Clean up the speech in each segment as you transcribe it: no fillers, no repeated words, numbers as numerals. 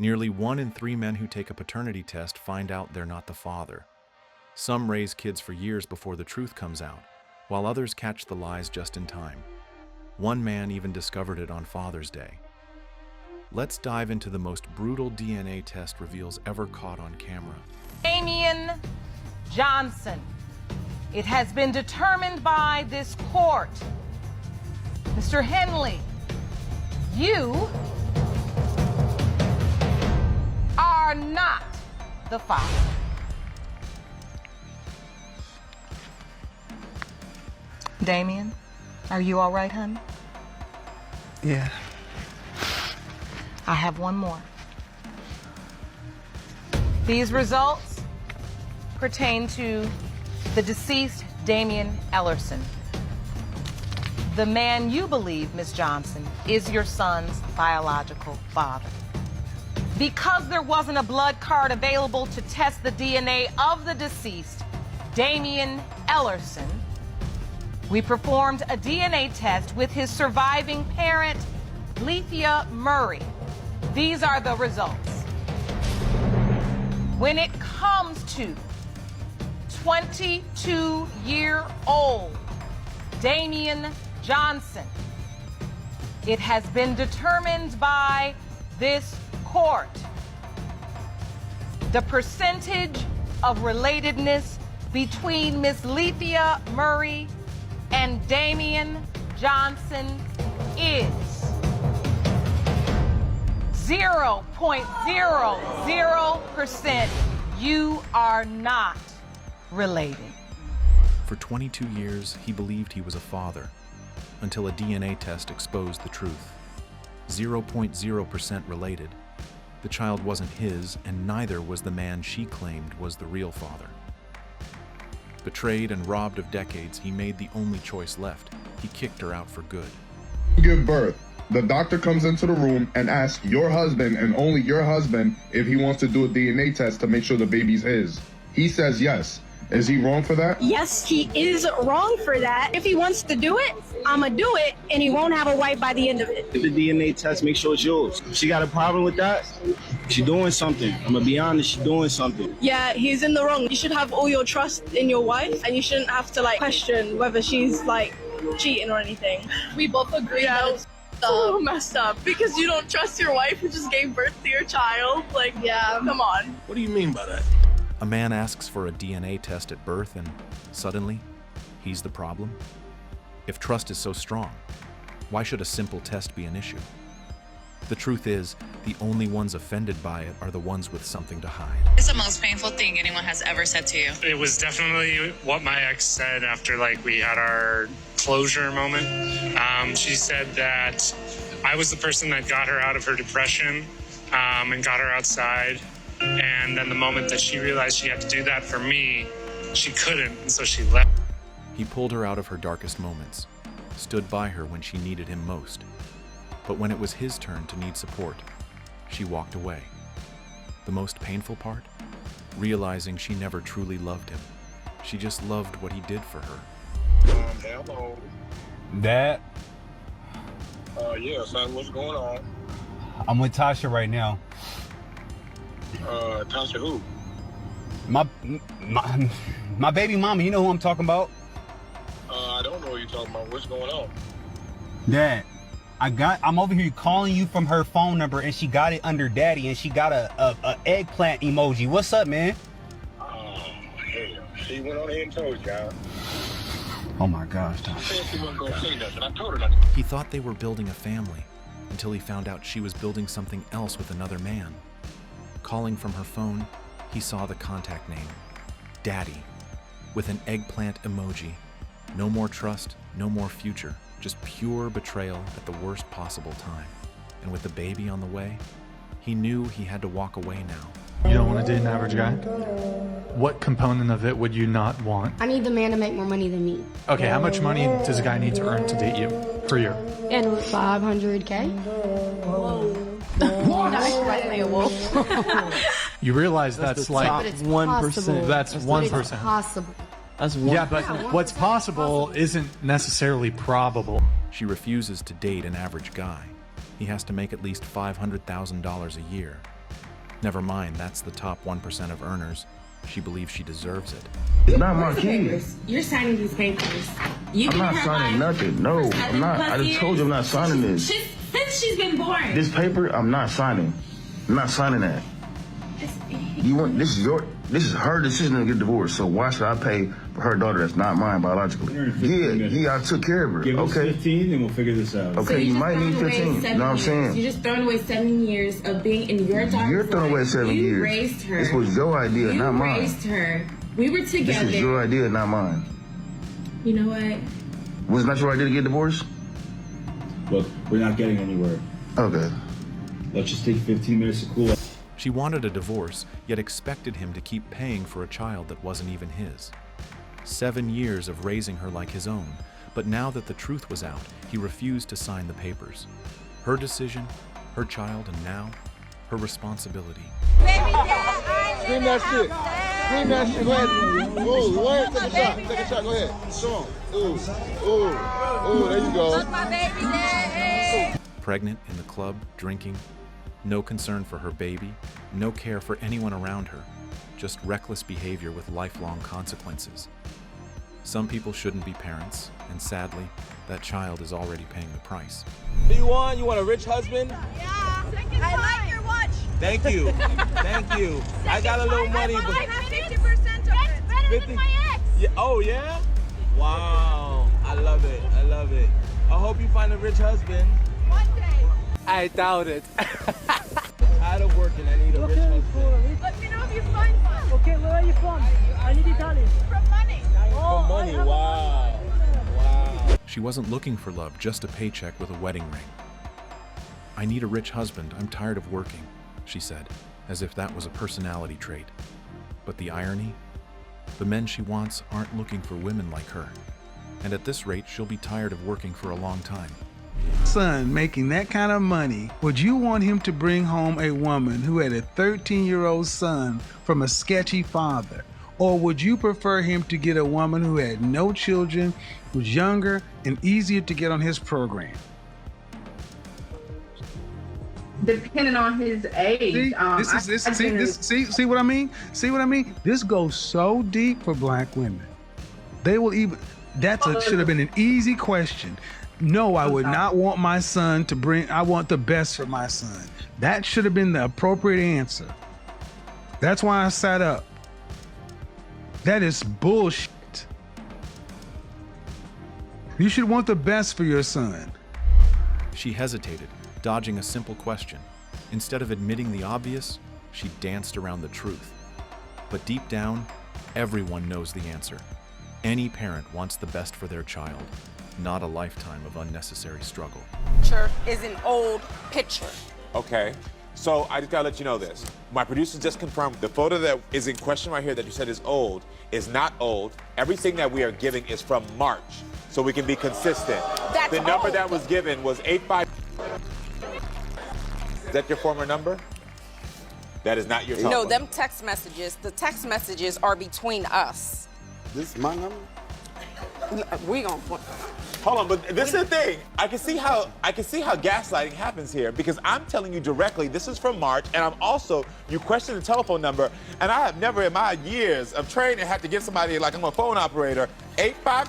Nearly 1 in 3 men who take a paternity test find out they're not the father. Some raise kids for years before the truth comes out, while others catch the lies just in time. One man even discovered it on Father's Day. Let's dive into the most brutal DNA test reveals ever caught on camera. Damian Johnson. It has been determined by this court. Mr. Henley, you are not the father. Damian, are you all right, honey? Yeah. I have one more. These results pertain to the deceased Damian Ellerson. The man you believe, Miss Johnson, is your son's biological father. Because there wasn't a blood card available to test the DNA of the deceased, Damian Ellerson, we performed a DNA test with his surviving parent, Lethea Murray. These are the results. When it comes to 22-year-old Damian Johnson, it has been determined by this court the percentage of relatedness between Miss Lethea Murray and Damian Johnson is 0.00%. You are not related. For 22 years, he believed he was a father, until a DNA test exposed the truth. 0.0% related. The child wasn't his, and neither was the man she claimed was the real father. Betrayed and robbed of decades, he made the only choice left. He kicked her out for good. Give birth. The doctor comes into the room and asks your husband, and only your husband, if he wants to do a DNA test to make sure the baby's his. He says yes. Is he wrong for that? Yes, he is wrong for that. If he wants to do it, I'ma do it, and he won't have a wife by the end of it. The DNA test, make sure it's yours. She got a problem with that? She doing something. I'm gonna be honest, she doing something. Yeah, he's in the wrong. You should have all your trust in your wife, and you shouldn't have to question whether she's cheating or anything. We both agree that it's so messed up because you don't trust your wife who just gave birth to your child. Yeah, come on. What do you mean by that? A man asks for a DNA test at birth and suddenly, he's the problem? If trust is so strong, why should a simple test be an issue? The truth is, the only ones offended by it are the ones with something to hide. It's the most painful thing anyone has ever said to you. It was definitely what my ex said after we had our closure moment. She said that I was the person that got her out of her depression and got her outside. And then the moment that she realized she had to do that for me, she couldn't, and so she left. He pulled her out of her darkest moments, stood by her when she needed him most. But when it was his turn to need support, she walked away. The most painful part? Realizing she never truly loved him. She just loved what he did for her. Hello. Dad? Yeah, son, what's going on? I'm with Tasha right now. Tasha who? My baby mama, you know who I'm talking about? I don't know what you're talking about. What's going on? Dad, I'm over here calling you from her phone number, and she got it under Daddy, and she got a eggplant emoji. What's up, man? Oh, hell. She went on ahead and told y'all. Oh my gosh, She said she wasn't going to say nothing. I told her nothing. He thought they were building a family, until he found out she was building something else with another man. Calling from her phone, he saw the contact name, Daddy, with an eggplant emoji. No more trust, no more future, just pure betrayal at the worst possible time. And with the baby on the way, he knew he had to walk away now. You don't want to date an average guy? What component of it would you not want? I need the man to make more money than me. Okay, how much money does a guy need to earn to date you per year? And $500K. You realize that's like 1%. That's 1%. Possible. That's 1%. Yeah, but what's possible isn't necessarily probable. She refuses to date an average guy. He has to make at least $500,000 a year. Never mind, that's the top 1% of earners. She believes she deserves it. It's not my kid. You're signing these papers. I'm not signing nothing. No, I'm not. I just told you I'm not signing this. Since she's been born. This paper, I'm not signing. I'm not signing that. This is her decision to get divorced. So why should I pay for her daughter that's not mine biologically? Yeah, I took care of her. Give us 15 and we'll figure this out. Okay, So you might need 15. You know what I'm saying? You're just throwing away 7 years of being in your daughter's You're throwing away 7 years. You raised her. This was your idea, not mine. You raised her. We were together. This is your idea, not mine. You know what? Was it not your idea to get divorced? Look, we're not getting anywhere. Okay. Let's just take 15 minutes to cool off. She wanted a divorce, yet expected him to keep paying for a child that wasn't even his. 7 years of raising her like his own, but now that the truth was out, he refused to sign the papers. Her decision, her child, and now, her responsibility. Baby dad, scream that shit. Scream that shit. Go ahead. Ooh, go ahead. Take a shot. Take a shot. Go ahead. Show him. Ooh. There you go. Look, my baby dad. Pregnant, in the club, drinking. No concern for her baby, no care for anyone around her, just reckless behavior with lifelong consequences. Some people shouldn't be parents, and sadly, that child is already paying the price. What do you want? You want a rich husband? Yeah. I like your watch. Thank you. Thank you. I got a little money, but I have 50% of it. Better than my ex. Yeah. Oh yeah? Wow. I love it. I love it. I hope you find a rich husband. One day. I doubt it. Out of work and I need a rich husband. Let me know if you find one. Okay, where are you from? I need Italian. From money. For money, wow. Wow. She wasn't looking for love, just a paycheck with a wedding ring. I need a rich husband, I'm tired of working, she said, as if that was a personality trait. But the irony? The men she wants aren't looking for women like her. And at this rate, she'll be tired of working for a long time. Son making that kind of money, would you want him to bring home a woman who had a 13-year-old son from a sketchy father? Or would you prefer him to get a woman who had no children, was younger, and easier to get on his program? Depending on his age. See what I mean? See what I mean? This goes so deep for black women. They will even, should have been an easy question. No, I would not want my son to bring, I want the best for my son. That should have been the appropriate answer. That's why I sat up. That is bullshit. You should want the best for your son. She hesitated, dodging a simple question. Instead of admitting the obvious, she danced around the truth. But deep down, everyone knows the answer. Any parent wants the best for their child, not a lifetime of unnecessary struggle. Picture is an old picture. Okay, so I just gotta let you know this. My producer just confirmed the photo that is in question right here that you said is old is not old. Everything that we are giving is from March, so we can be consistent. That's the number old. that was given was 85. Is that your former number? That is not your telephone. No, them text messages, the text messages are between us. This is my number? We gonna Hold on, but this is the thing. I can see how gaslighting happens here because I'm telling you directly this is from March, and I'm also you question the telephone number, and I have never in my years of training had to give somebody like I'm a phone operator 85.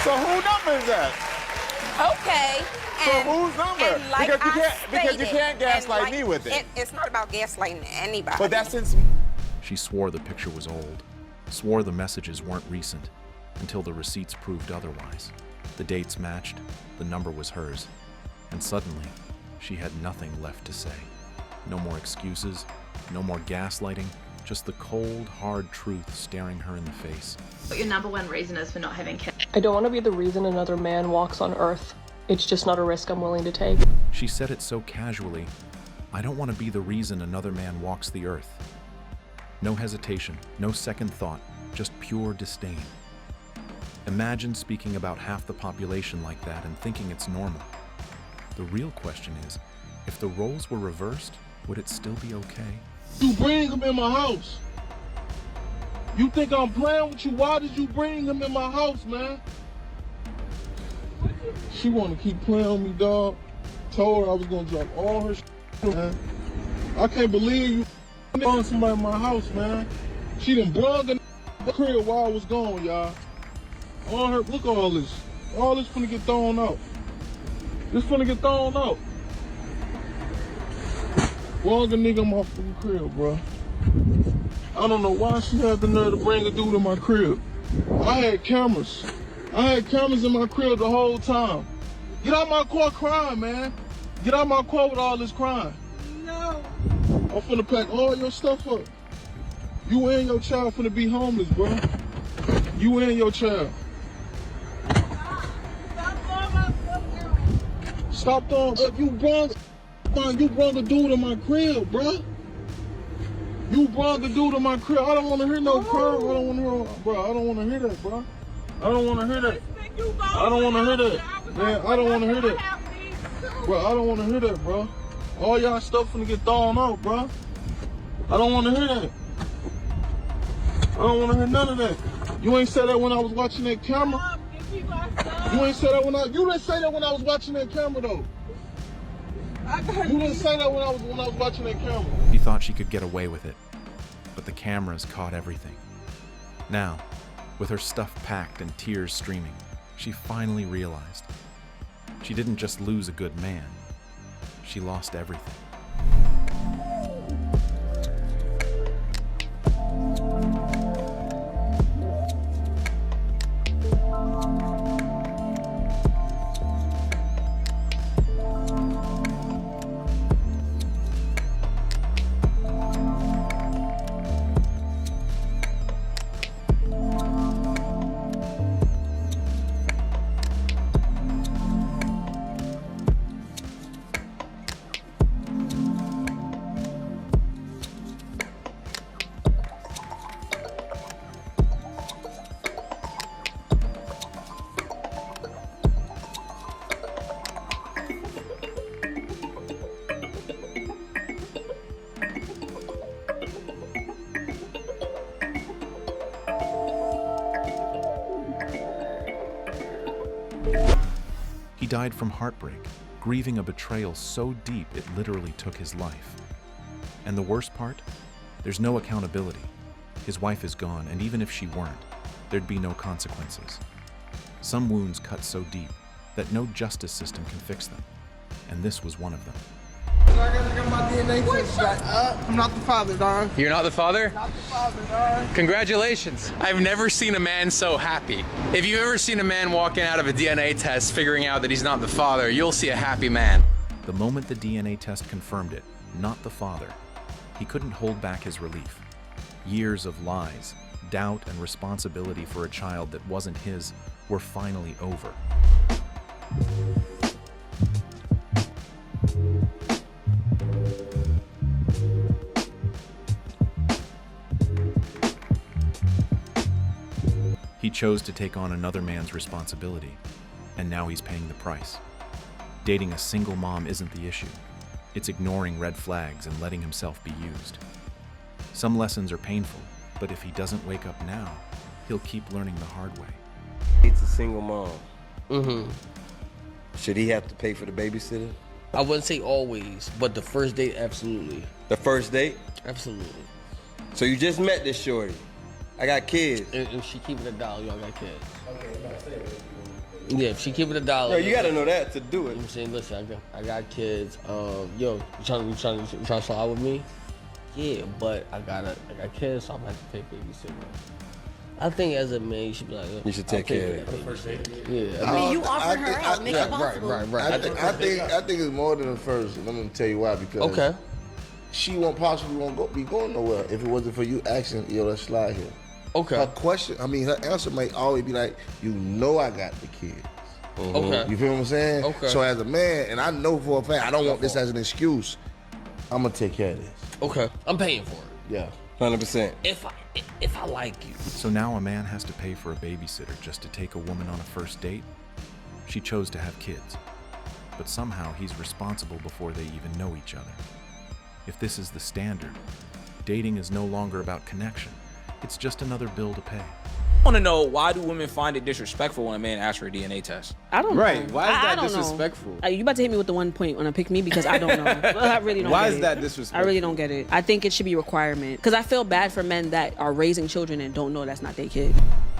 So whose number is that? Okay. So whose number? And like because you can't gaslight me with it. It's not about gaslighting anybody. But that's since She swore the picture was old, swore the messages weren't recent, until the receipts proved otherwise. The dates matched, the number was hers, and suddenly, she had nothing left to say. No more excuses, no more gaslighting, just the cold, hard truth staring her in the face. What your number one reason is for not having kids? I don't want to be the reason another man walks on Earth. It's just not a risk I'm willing to take. She said it so casually. I don't want to be the reason another man walks the earth. No hesitation, no second thought, just pure disdain. Imagine speaking about half the population like that and thinking it's normal. The real question is, if the roles were reversed, would it still be okay? You bring him in my house. You think I'm playing with you? Why did you bring him in my house, man? She want to keep playing on me, dog. told her I was gonna drop all her shit, man. I can't believe you on somebody in my house, man. She done brought the crib while I was gone, y'all. All her, look at all this. All this finna get thrown out. This finna get thrown out. Brought the nigga in my fucking crib, bro. I don't know why she had the nerve to bring a dude in my crib. I had cameras. I had cameras in my crib the whole time. Get out my car crying, man. Get out my car with all this crying. No. I'm finna pack all your stuff up. You and your child finna be homeless, bro. You and your child. Stop throwing up. You brought the dude in my crib, bro. You brought the dude in my crib. I don't want to hear no crying. I don't want to hear, bro. I don't want to hear that, bro. I don't want to hear that. I don't want to hear that, man. I don't want to hear that, bro. I don't want to hear that, bro. All y'all stuff finna get thrown out, bro. I don't want to hear that. I don't want to hear none of that. You ain't said that when I was watching that camera. You ain't said that when you didn't say that when I was watching that camera though. You didn't say that when I was watching that camera. He thought she could get away with it, but the cameras caught everything. Now, with her stuff packed and tears streaming, she finally realized she didn't just lose a good man, she lost everything. He died from heartbreak, grieving a betrayal so deep it literally took his life. And the worst part? There's no accountability. His wife is gone, and even if she weren't, there'd be no consequences. Some wounds cut so deep that no justice system can fix them, and this was one of them. I gotta get my DNA test back. I'm not the father, dog. You're not the father? Not the father, dog. Congratulations. I've never seen a man so happy. If you've ever seen a man walking out of a DNA test figuring out that he's not the father, you'll see a happy man. The moment the DNA test confirmed it, not the father, he couldn't hold back his relief. Years of lies, doubt, and responsibility for a child that wasn't his were finally over. He chose to take on another man's responsibility, and now he's paying the price. Dating a single mom isn't the issue. It's ignoring red flags and letting himself be used. Some lessons are painful, but if he doesn't wake up now, he'll keep learning the hard way. It's a single mom. Mm-hmm. Should he have to pay for the babysitter? I wouldn't say always, but the first date, absolutely. The first date? Absolutely. So you just met this shorty. I got kids. If she keep it $1, y'all got kids. Yeah, if she keep it $1. No, you gotta know that to do it. I'm saying, listen, I got kids. Yo, you trying to slide with me? Yeah, but I got kids, so I'm gonna have to pay babysitter. I think as a man, you should be like, you should take care of it. Yeah. I mean, you offered her out, make it possible. Right. I think it's more than the first. And I'm gonna tell you why, because she won't be going nowhere if it wasn't for you asking, yo, let's slide here. Okay. Her answer might always be like, you know I got the kids. Okay. You feel what I'm saying? Okay. So as a man, and I know for a fact, I don't want this as an excuse, I'm gonna take care of this. Okay. I'm paying for it. Yeah. 100%. If I like you. So now a man has to pay for a babysitter just to take a woman on a first date? She chose to have kids, but somehow he's responsible before they even know each other. If this is the standard, dating is no longer about connection. It's just another bill to pay. want to know, why do women find it disrespectful when a man asks for a DNA test? I don't Right. know. Why is I that don't disrespectful? know. You about to hit me with the 1 point on a pick me because I don't know. I really don't Why get is it. that disrespectful? I really don't get it. I think it should be a requirement because I feel bad for men that are raising children and don't know that's not their kid.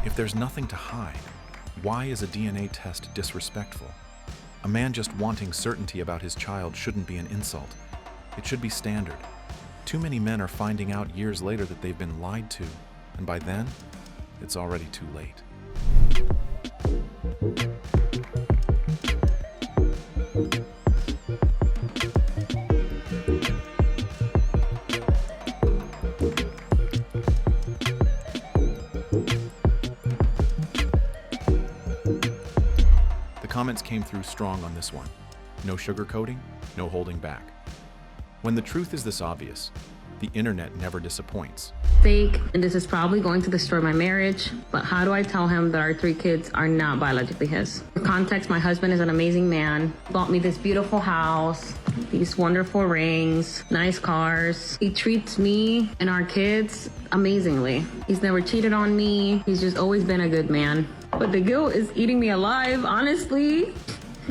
If there's nothing to hide, why is a DNA test disrespectful? A man just wanting certainty about his child shouldn't be an insult. It should be standard. Too many men are finding out years later that they've been lied to, and by then, it's already too late. The comments came through strong on this one. No sugarcoating, no holding back. When the truth is this obvious, the internet never disappoints. Fake, and this is probably going to destroy my marriage, but how do I tell him that our 3 kids are not biologically his? For context, my husband is an amazing man, bought me this beautiful house, these wonderful rings, nice cars. He treats me and our kids amazingly. He's never cheated on me. He's just always been a good man. But the guilt is eating me alive, honestly.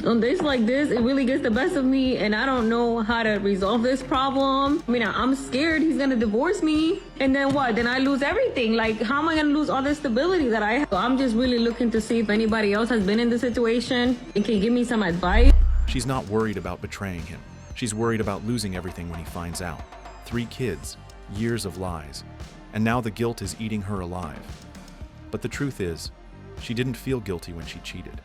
On days like this, it really gets the best of me, and I don't know how to resolve this problem. I mean, I'm scared he's gonna divorce me, and then what? Then I lose everything. Like, how am I gonna lose all the stability that I have? So I'm just really looking to see if anybody else has been in this situation and can give me some advice. She's not worried about betraying him. She's worried about losing everything when he finds out. 3 kids, years of lies, and now the guilt is eating her alive. But the truth is, she didn't feel guilty when she cheated.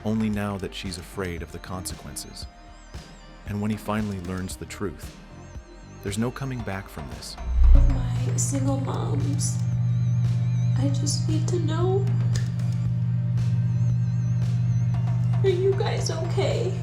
Only now that she's afraid of the consequences. And when he finally learns the truth, there's no coming back from this. My single moms, I just need to know, are you guys okay?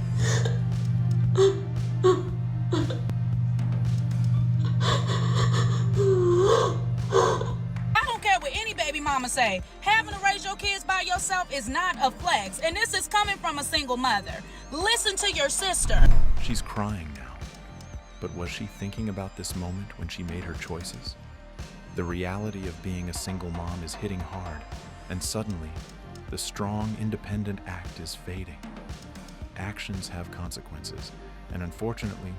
I don't care what any baby mama say. Having to raise your kids by yourself is not a flex, and this is coming from a single mother. Listen to your sister. She's crying now. But was she thinking about this moment when she made her choices? The reality of being a single mom is hitting hard, and suddenly, the strong, independent act is fading. Actions have consequences, and unfortunately,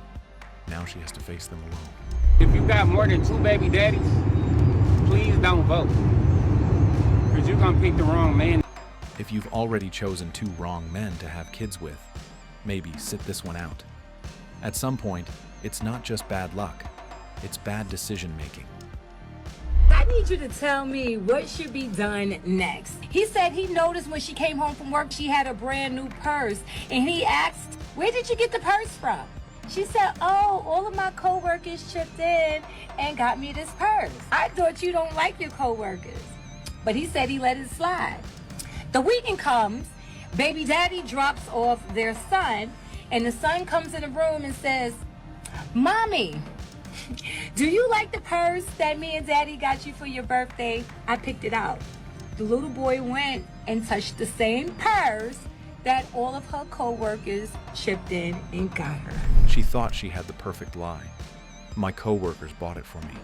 now she has to face them alone. If you got more than 2 baby daddies, please don't vote, because you're gonna pick the wrong man. If you've already chosen 2 wrong men to have kids with, maybe sit this one out. At some point, it's not just bad luck, it's bad decision making. I need you to tell me what should be done next. He said he noticed when she came home from work, she had a brand new purse. And he asked, where did you get the purse from? She said, oh, all of my coworkers chipped in and got me this purse. I thought you don't like your coworkers. But he said he let it slide. The weekend comes, baby daddy drops off their son, and the son comes in the room and says, Mommy, do you like the purse that me and daddy got you for your birthday? I picked it out. The little boy went and touched the same purse that all of her co-workers chipped in and got her. She thought she had the perfect lie. My coworkers bought it for me.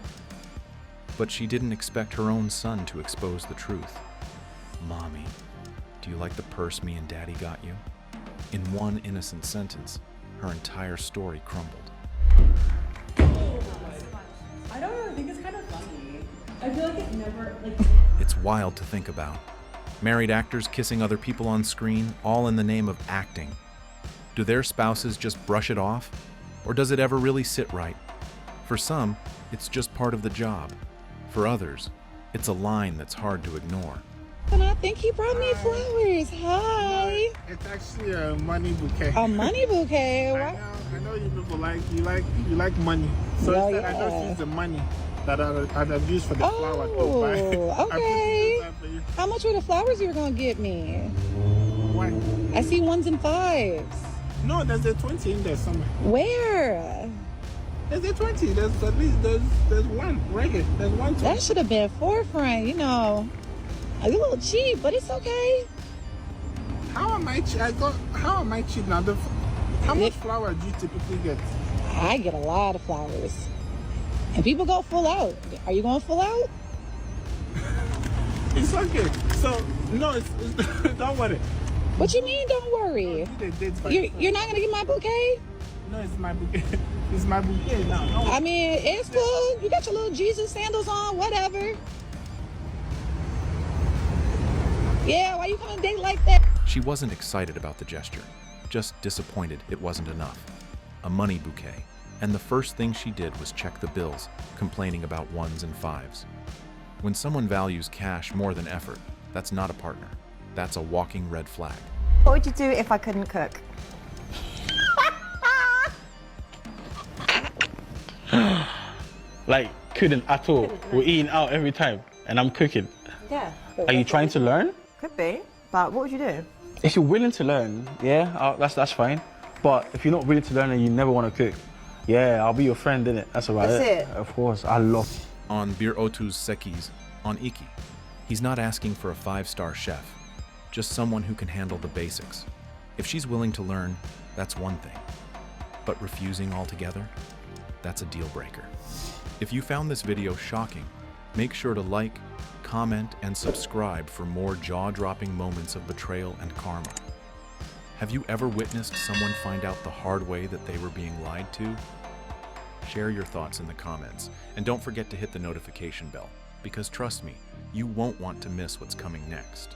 But she didn't expect her own son to expose the truth. Mommy, do you like the purse me and Daddy got you? In one innocent sentence, her entire story crumbled. I don't know, I think it's kind of funny. I feel like it never, It's wild to think about. Married actors kissing other people on screen, all in the name of acting. Do their spouses just brush it off? Or does it ever really sit right? For some, it's just part of the job. For others, it's a line that's hard to ignore. And I think he brought me flowers. Hi. It's actually a money bouquet. A money bouquet? I know you people you like money. So Oh, instead, I just use the money that I've used for the flower to buy. Oh, okay. How much were the flowers you were going to get me? What? I see 1s and 5s. No, there's a 20 in there somewhere. Where? There's a 20. There's at least there's one right here. There's one. That should have been forefront, you know. A little cheap, but it's okay. How am I cheap? How am I cheap now? How much flower do you typically get? I get a lot of flowers. And people go full out. Are you going full out? It's okay. So, no, it's don't worry. What you mean, don't worry? You're not gonna get my bouquet? No, it's my bouquet. It's my bouquet now. No. I mean, it's cool. You got your little Jesus sandals on, whatever. Yeah, why you come on a date like that? She wasn't excited about the gesture, just disappointed it wasn't enough. A money bouquet, and the first thing she did was check the bills, complaining about 1s and 5s. When someone values cash more than effort, that's not a partner. That's a walking red flag. What would you do if I couldn't cook? Like, couldn't at all. We're eating out every time, and I'm cooking. Yeah. Are you trying to learn? Could be, but what would you do? If you're willing to learn, yeah, that's fine. But if you're not willing to learn and you never want to cook, yeah, I'll be your friend, innit? That's about That's it. Of course, I love. On Bir Otu's Sekis, on Iki, he's not asking for a 5-star chef, just someone who can handle the basics. If she's willing to learn, that's one thing. But refusing altogether, that's a deal breaker. If you found this video shocking, make sure to like, comment, and subscribe for more jaw-dropping moments of betrayal and karma. Have you ever witnessed someone find out the hard way that they were being lied to? Share your thoughts in the comments, and don't forget to hit the notification bell, because trust me, you won't want to miss what's coming next.